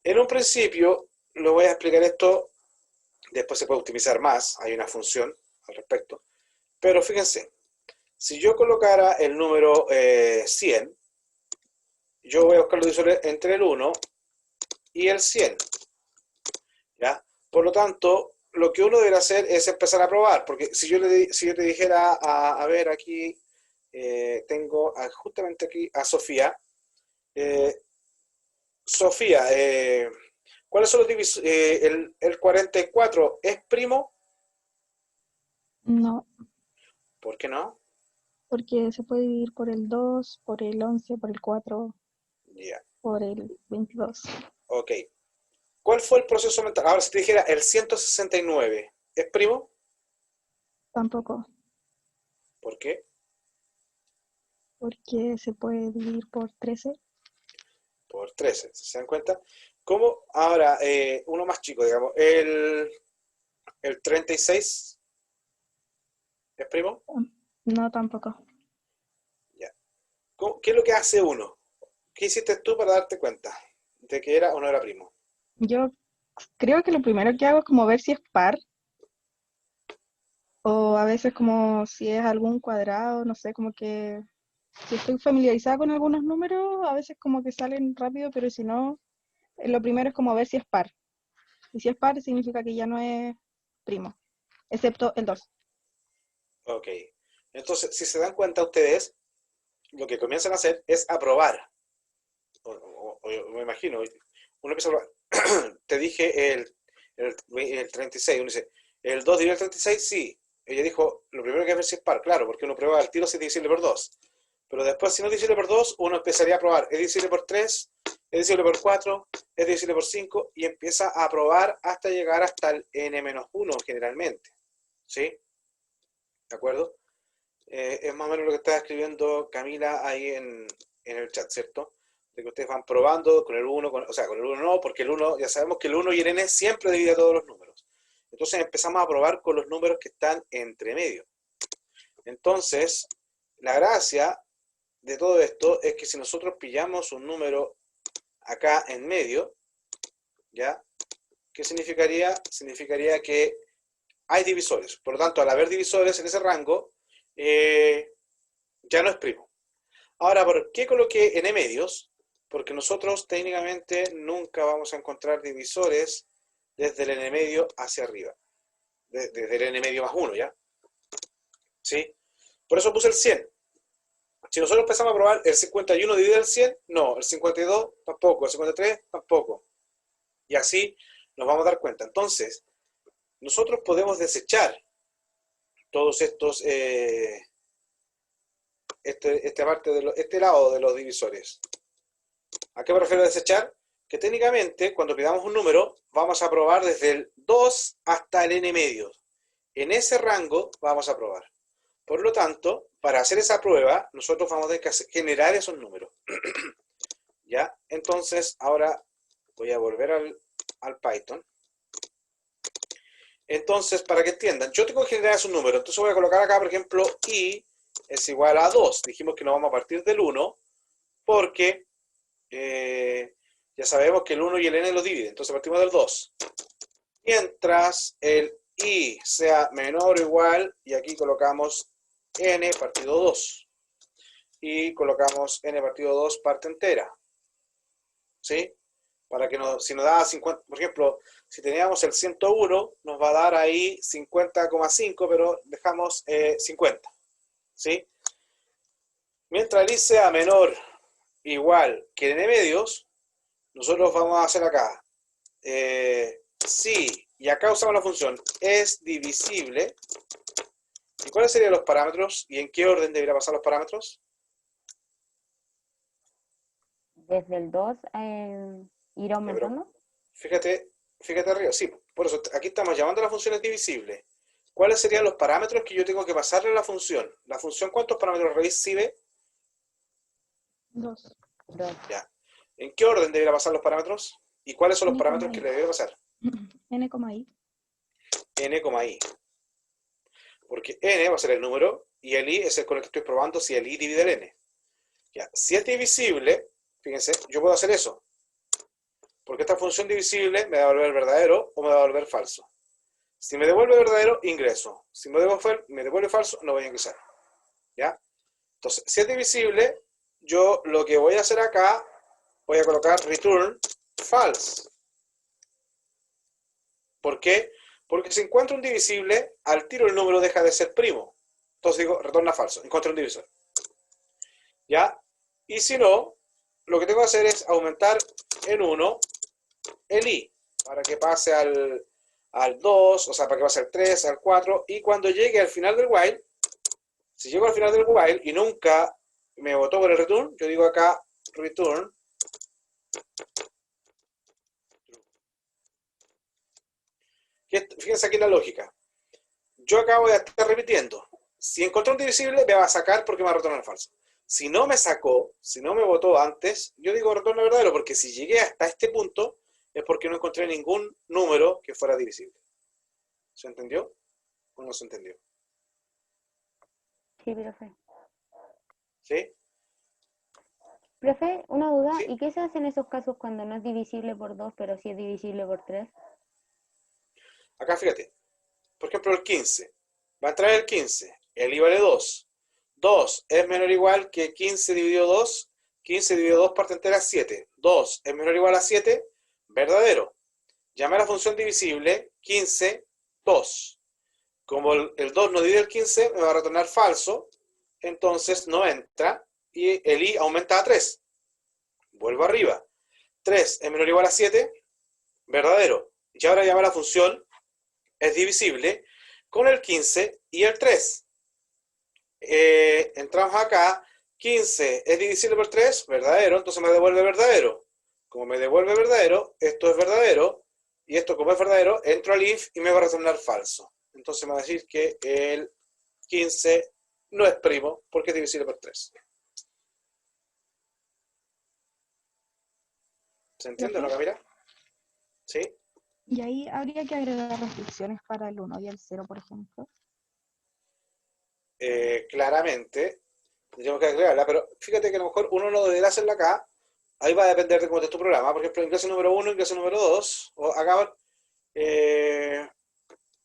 en un principio, lo voy a explicar esto, después se puede optimizar más, hay una función al respecto. Pero fíjense, si yo colocara el número 100, yo voy a buscar los divisores entre el 1 y el 100. ¿Ya? Por lo tanto, lo que uno debería hacer es empezar a probar, porque si yo te dijera, a ver, aquí tengo justamente aquí a Sofía. Sofía, ¿cuáles son los divisores? ¿El 44 es primo? No, ¿Por qué no? porque se puede dividir por el 2, por el 11, por el 4, Ya, por el 22. ok. ¿Cuál fue el proceso mental? Ahora, si te dijera el 169, ¿es primo? Tampoco, ¿Por qué? porque se puede dividir por 13. Por 13, ¿se dan cuenta? ¿Cómo? Ahora, uno más chico, digamos, el 36, ¿es primo? No, tampoco. Ya. ¿Qué es lo que hace uno? ¿Qué hiciste tú para darte cuenta de que era o no era primo? Yo creo que lo primero que hago es como ver si es par, o a veces como si es algún cuadrado, no sé, como que si estoy familiarizada con algunos números, a veces como que salen rápido, pero si no, lo primero es como ver si es par. Y si es par, significa que ya no es primo, excepto el 2. Ok. Entonces, si se dan cuenta ustedes, lo que comienzan a hacer es aprobar. O me imagino, uno empieza a probar. Te dije el 36, uno dice, ¿el 2 dividido el 36? Sí. Ella dijo, lo primero que hay que ver si es par, claro, porque uno prueba al tiro si es divisible por 2. Pero después, si no es divisible por 2, uno empezaría a probar. Es divisible por 3, es divisible por 4, es divisible por 5, y empieza a probar hasta llegar hasta el n-1 generalmente. ¿Sí? ¿De acuerdo? Es más o menos lo que está escribiendo Camila ahí en el chat, ¿cierto? De que ustedes van probando con el 1, o sea, con el 1 no, porque el 1, ya sabemos que el 1 y el n siempre divide a todos los números. Entonces empezamos a probar con los números que están entre medio. Entonces, la gracia de todo esto es que si nosotros pillamos un número acá en medio, ¿ya? ¿Qué significaría? Significaría que hay divisores. Por lo tanto, al haber divisores en ese rango, ya no es primo. Ahora, ¿por qué coloqué n medios? Porque nosotros técnicamente nunca vamos a encontrar divisores desde el n medio hacia arriba. Desde el n medio más 1, ¿ya? ¿Sí? Por eso puse el 100. Si nosotros empezamos a probar el 51 dividido el 100, no. El 52 tampoco. El 53 tampoco. Y así nos vamos a dar cuenta. Entonces, nosotros podemos desechar todos estos, este lado de los divisores. ¿A qué me refiero a desechar? Que técnicamente, cuando pidamos un número, vamos a probar desde el 2 hasta el n medio. En ese rango vamos a probar. Por lo tanto, para hacer esa prueba, nosotros vamos a tener que generar esos números. ¿Ya? Entonces, ahora voy a volver al Python. Entonces, para que entiendan, yo tengo que generar esos números. Entonces voy a colocar acá, por ejemplo, i es igual a 2. Dijimos que no vamos a partir del 1, porque ya sabemos que el 1 y el n lo dividen. Entonces partimos del 2. Mientras el i sea menor o igual, y aquí colocamos n partido 2. Y colocamos n partido 2 parte entera. ¿Sí? Para que si nos da 50, por ejemplo, si teníamos el 101, nos va a dar ahí 50,5, pero dejamos 50. ¿Sí? Mientras el i sea menor o igual que n medios, nosotros vamos a hacer acá si, y acá usamos la función es divisible. ¿Y cuáles serían los parámetros? ¿Y en qué orden debería pasar los parámetros? Desde el 2 ir aumentando. Fíjate arriba, sí, por eso aquí estamos llamando a la función es divisible. ¿Cuáles serían los parámetros que yo tengo que pasarle a la función? ¿La función cuántos parámetros recibe? 2. Ya. ¿En qué orden debería pasar los parámetros? ¿Y cuáles son los N, parámetros que I. le debe pasar? N, I. N, I. Porque n va a ser el número y el i es el con el que estoy probando si el i divide el n. Ya. Si es divisible, fíjense, yo puedo hacer eso. Porque esta función divisible me va a devolver verdadero o me va a devolver falso. Si me devuelve verdadero, ingreso. Si me devuelve falso, no voy a ingresar. ¿Ya? Entonces, si es divisible, yo lo que voy a hacer acá, voy a colocar return false. ¿Por qué? Porque si encuentro un divisible, al tiro el número deja de ser primo. Entonces digo, retorna falso, encontré un divisor. ¿Ya? Y si no, lo que tengo que hacer es aumentar en 1 el i, para que pase al 2, o sea, para que pase al 3, al 4, y cuando llegue al final del while, si llego al final del while y nunca me votó por el return, yo digo acá return fíjense aquí la lógica. Yo acá voy a estar repitiendo. Si encontré un divisible, me va a sacar porque me va a retornar falso. Si no me sacó, si no me votó antes, yo digo retorno verdadero, porque si llegué hasta este punto, es porque no encontré ningún número que fuera divisible. ¿Se entendió o no se entendió? Sí, profe. ¿Sí? Profe, una duda, Sí. ¿y qué se hace en esos casos cuando no es divisible por 2, pero sí es divisible por 3? Acá fíjate. Por ejemplo, el 15. Va a entrar el 15. El i vale 2. 2 es menor o igual que 15 dividido 2. 15 dividido 2 parte entera es 7. 2 es menor o igual a 7. Verdadero. Llamé a la función divisible 15, 2. Como el 2 no divide el 15, me va a retornar falso. Entonces no entra. Y el i aumenta a 3. Vuelvo arriba. 3 es menor o igual a 7. Verdadero. Y ahora llama a la función es divisible con el 15 y el 3. Entramos acá 15 es divisible por 3, verdadero, entonces me devuelve verdadero. Como me devuelve verdadero, esto es verdadero, y esto como es verdadero, entro al if y me va a retornar falso. Entonces me va a decir que el 15 no es primo porque es divisible por 3. ¿Se entiende o no, Camila? ¿Sí? Y ahí habría que agregar restricciones para el 1 y el 0, por ejemplo. Claramente, tendríamos que agregarla, pero fíjate que a lo mejor uno no debería hacerla acá. Ahí va a depender de cómo esté tu programa. Por ejemplo, ingreso número 1, ingreso número 2, o acá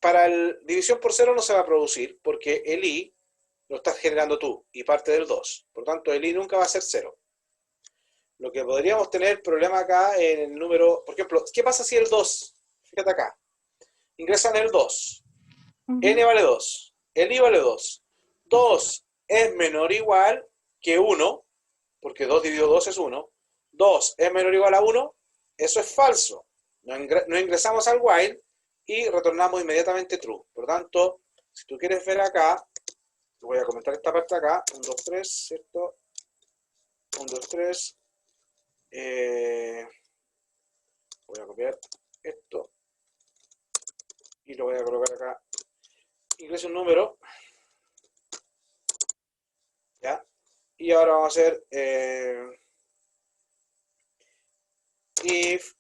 para el división por 0 no se va a producir porque el i lo estás generando tú y parte del 2. Por tanto, el i nunca va a ser 0. Lo que podríamos tener problema acá en el número, por ejemplo, ¿qué pasa si el 2? Fíjate acá. Ingresan el 2. N vale 2. El i vale 2. 2 es menor o igual que 1, porque 2 dividido 2 es 1. 2 es menor o igual a 1. Eso es falso. No ingresamos al while y retornamos inmediatamente true. Por lo tanto, si tú quieres ver acá, voy a comentar esta parte acá. 1, 2, 3, ¿cierto? 1, 2, 3. Voy a copiar esto y lo voy a colocar acá. Ingreso un número. ¿Ya? Y ahora vamos a hacer if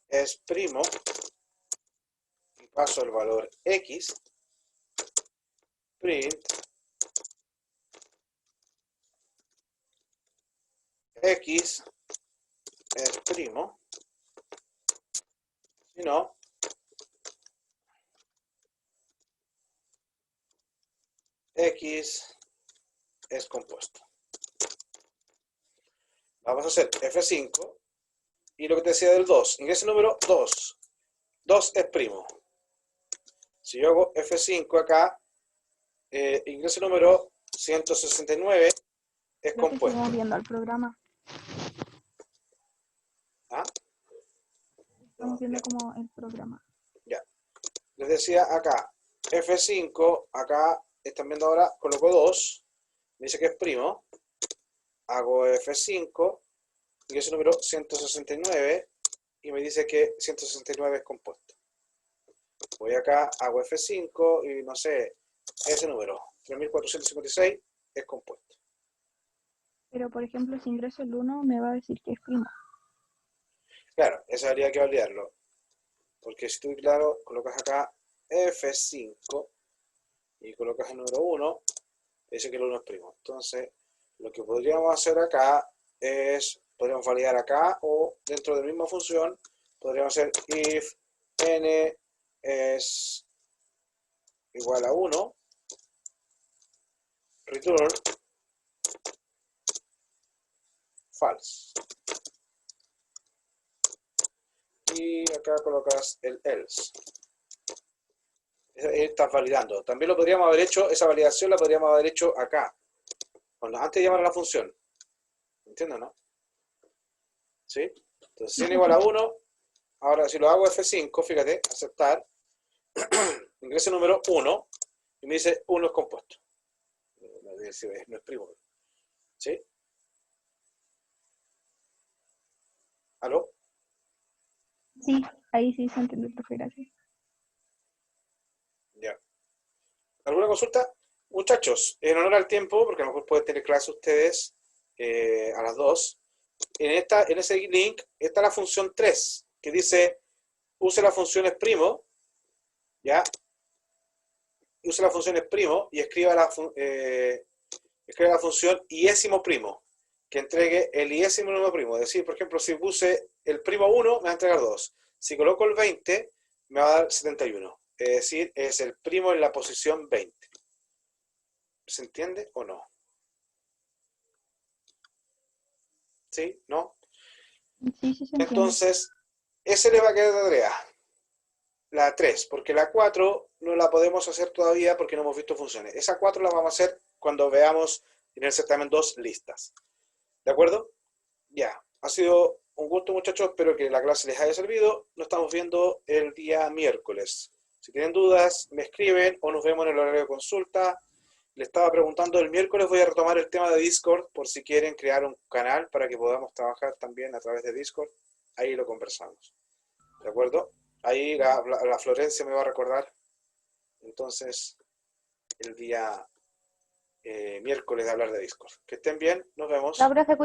es primo y paso el valor x, print x es primo, si no, x es compuesto. Vamos a hacer F5 y lo que te decía del 2, ingreso número 2. 2 es primo. Si yo hago F5 acá, ingreso número 169 es Creo que compuesto. estamos viendo el programa. ¿Ah? Estamos viendo como el programa. Ya. Les decía acá, F5, acá están viendo ahora, coloco 2, me dice que es primo, hago F5, ingreso número 169 y me dice que 169 es compuesto. Voy acá, hago F5 y no sé, ese número, 3456 es compuesto. Pero, por ejemplo, si ingreso el 1, me va a decir que es primo. Claro, eso habría que validarlo. Porque si tú, claro, colocas acá F5 y colocas el número 1, dice que el 1 es primo. Entonces, lo que podríamos hacer acá es, podríamos validar acá o dentro de la misma función, podríamos hacer if n es igual a 1, return false. Y acá colocas el else. Estás validando. También lo podríamos haber hecho, esa validación la podríamos haber hecho acá, antes de llamar a la función. ¿Entiendes, no? ¿Sí? Entonces, si n igual a 1, ahora si lo hago F5, fíjate, aceptar, ingreso número 1, y me dice 1 es compuesto. No es primo. ¿Sí? ¿Aló? Sí, ahí sí se entendió, profe, gracias. Ya. ¿Alguna consulta? Muchachos, en honor al tiempo, porque a lo mejor pueden tener clase ustedes a las 2, en ese link está la función 3, que dice, use la función es primo, ¿ya? Use la función es primo y escriba la función iésimo primo, que entregue el iésimo número primo. Es decir, por ejemplo, si puse el primo 1, me va a entregar 2. Si coloco el 20, me va a dar 71. Es decir, es el primo en la posición 20. ¿Se entiende o no? ¿Sí? ¿No? Sí, sí se entiende. Entonces, ese le va a quedar de tarea. La 3, porque la 4 no la podemos hacer todavía porque no hemos visto funciones. Esa 4 la vamos a hacer cuando veamos en el certamen 2 listas. ¿De acuerdo? Ya. Ha sido un gusto, muchachos. Espero que la clase les haya servido. Nos estamos viendo el día miércoles. Si tienen dudas, me escriben o nos vemos en el horario de consulta. le estaba preguntando el miércoles, voy a retomar el tema de Discord por si quieren crear un canal para que podamos trabajar también a través de Discord. Ahí lo conversamos. ¿De acuerdo? Ahí la Florencia me va a recordar. Entonces, el día miércoles de hablar de Discord. Que estén bien, nos vemos. La profe,